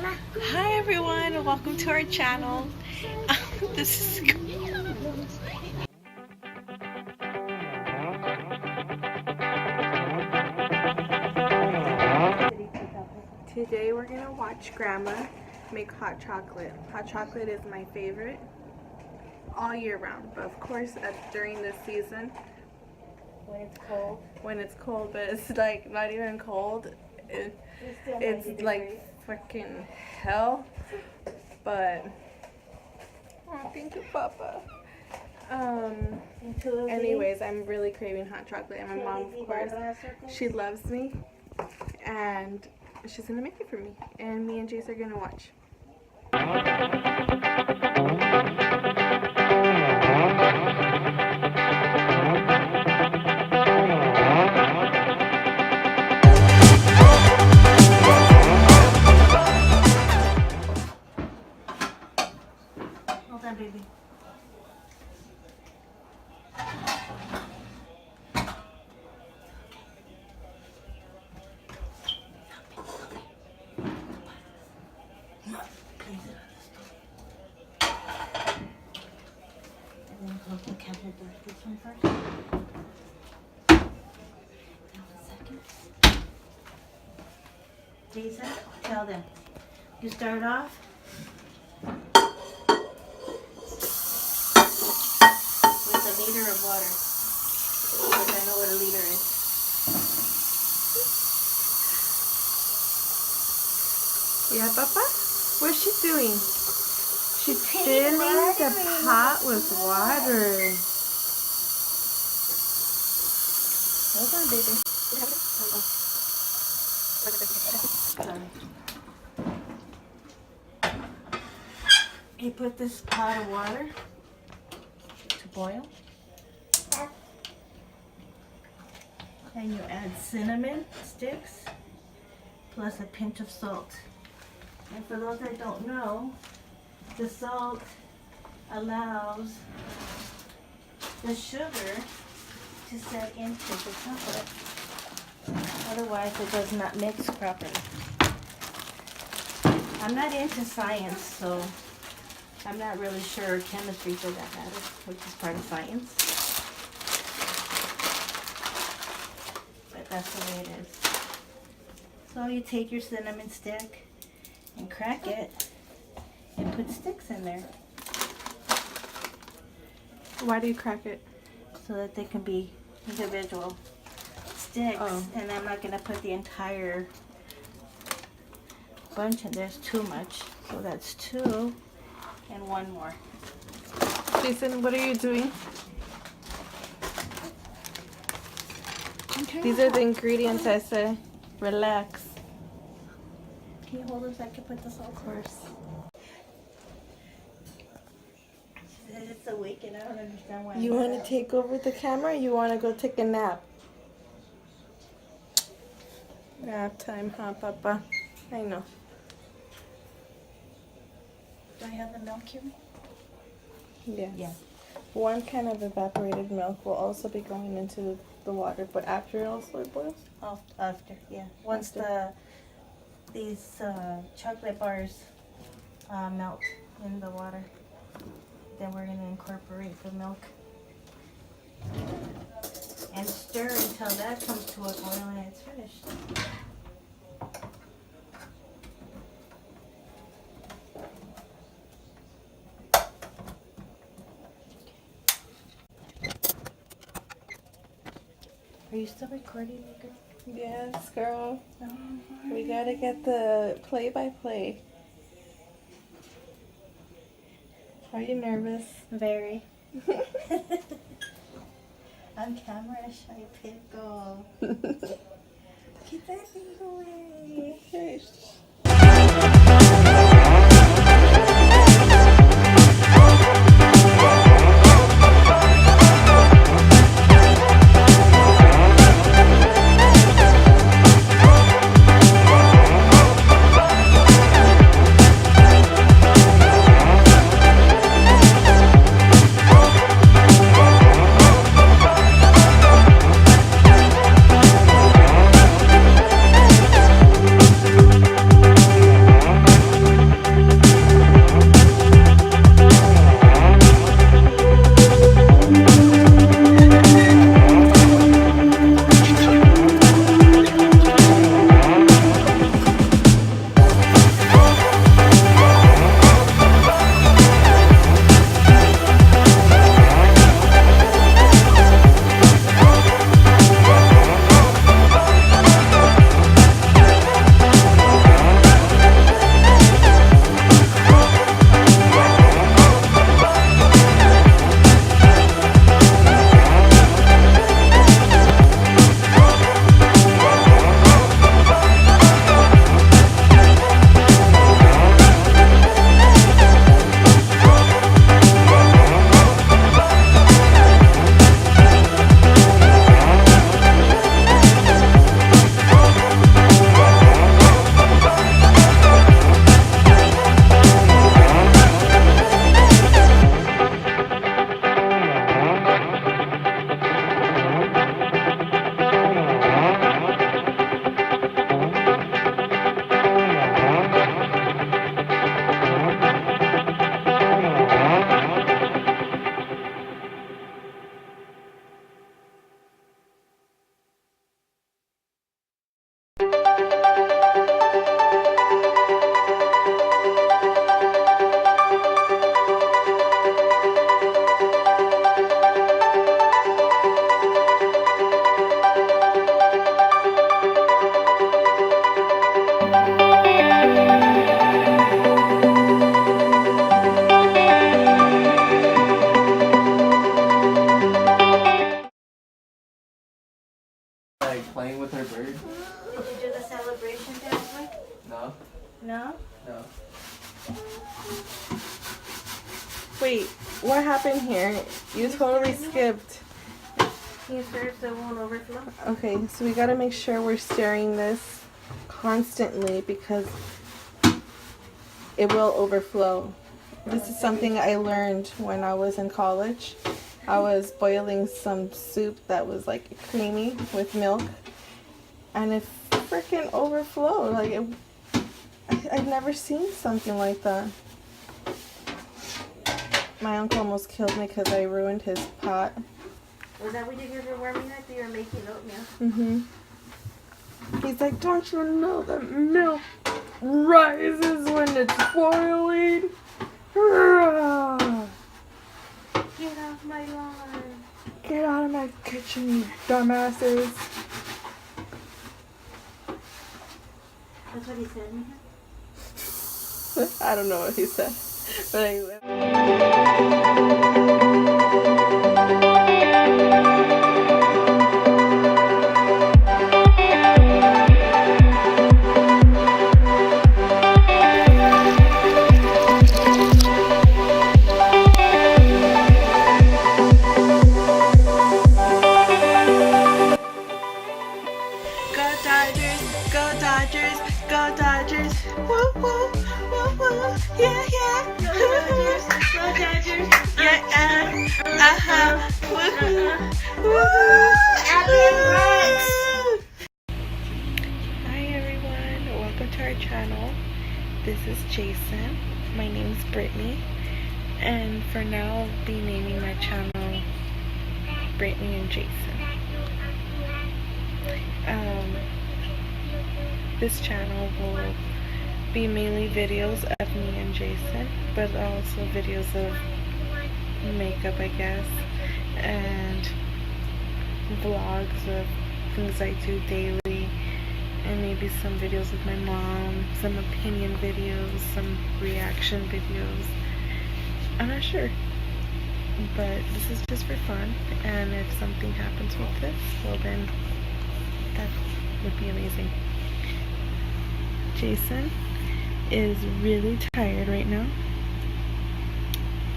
Hi everyone, and welcome to our channel. This is Today we're gonna watch Grandma make hot chocolate. Hot chocolate is my favorite all year round, but of course during this season when it's cold. When it's cold, but it's like not even cold. It's like freaking hell. But oh, thank you, Papa. Anyways, I'm really craving hot chocolate, and my mom, of course, she loves me, and she's gonna make it for me, and me and Jace are gonna watch. Hold on, baby. The cabinet door. This one first. Now 1 second. Jason, tell them. You start off with a liter of water. Because I know what a liter is. Yeah, Papa? What's she doing? She's filling the pot with water. Hold on, baby. You put this pot of water to boil. And you add cinnamon sticks plus a pinch of salt. And for those that don't know, the salt allows the sugar to set into the chocolate. Otherwise, it does not mix properly. I'm not into science, so I'm not really sure chemistry for that matter, which is part of science. But that's the way it is. So you take your cinnamon stick and crack it and put sticks in there. Why do you crack it? So that they can be individual sticks. Oh. And I'm not going to put the entire bunch in. There's too much. So that's 2 and 1 more. Jason, what are you doing? These are the ingredients I say. Relax. Can you hold this? I can put the salt. Of course. It's awake and I don't understand why. You want to take over the camera, or you want to go take a nap? Nap time, huh, Papa? I know. Do I have the milk here? Yes. Yeah. 1 can of evaporated milk will also be going into the water, but after it also boils? After, yeah. Once these chocolate bars melt in the water, then we're going to incorporate the milk and stir until that comes to a boil and it's finished. Are you still recording, girl? Yes, girl. We gotta get the play-by-play. Are you nervous? Very. On camera, shy pickle. Get that thing away. Okay. No. Wait, what happened here? You totally skipped. Can you stir it so it won't overflow? Okay, so we gotta make sure we're stirring this constantly because it will overflow. This is something I learned when I was in college. I was boiling some soup that was like creamy with milk, and it freaking overflowed. Like I've never seen something like that. My uncle almost killed me because I ruined his pot. Was that what you guys were warming up? You were making oatmeal. He's like, don't you know that milk rises when it's boiling? Get off my lawn. Get out of my kitchen, you dumbasses. That's what he said, Mija? I don't know what he said. But anyway. Go Dodgers, woo woo, woo woo, yeah yeah. Go Dodgers, go Dodgers. Yeah, woo woo. Hi everyone, welcome to our channel. This is Jason. My name is Brittany, and for now I'll be naming my channel Brittany and Jason. This channel will be mainly videos of me and Jason, but also videos of makeup, I guess, and vlogs of things I do daily, and maybe some videos with my mom, some opinion videos, some reaction videos. I'm not sure, but this is just for fun, and if something happens with this, well then that would be amazing. Jason is really tired right now.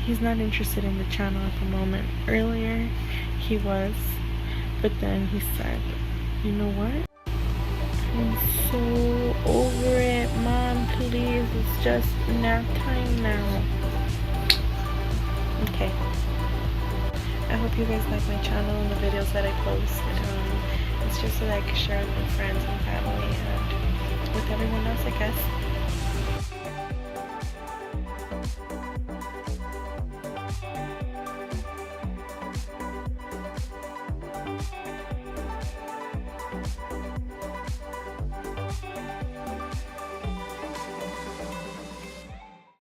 He's not interested in the channel at the moment. Earlier he was, but then he said, you know what? I'm so over it, Mom, please, it's just nap time now. Okay. I hope you guys like my channel and the videos that I post. It's just so that I can share with my friends and family and with everyone else, I guess.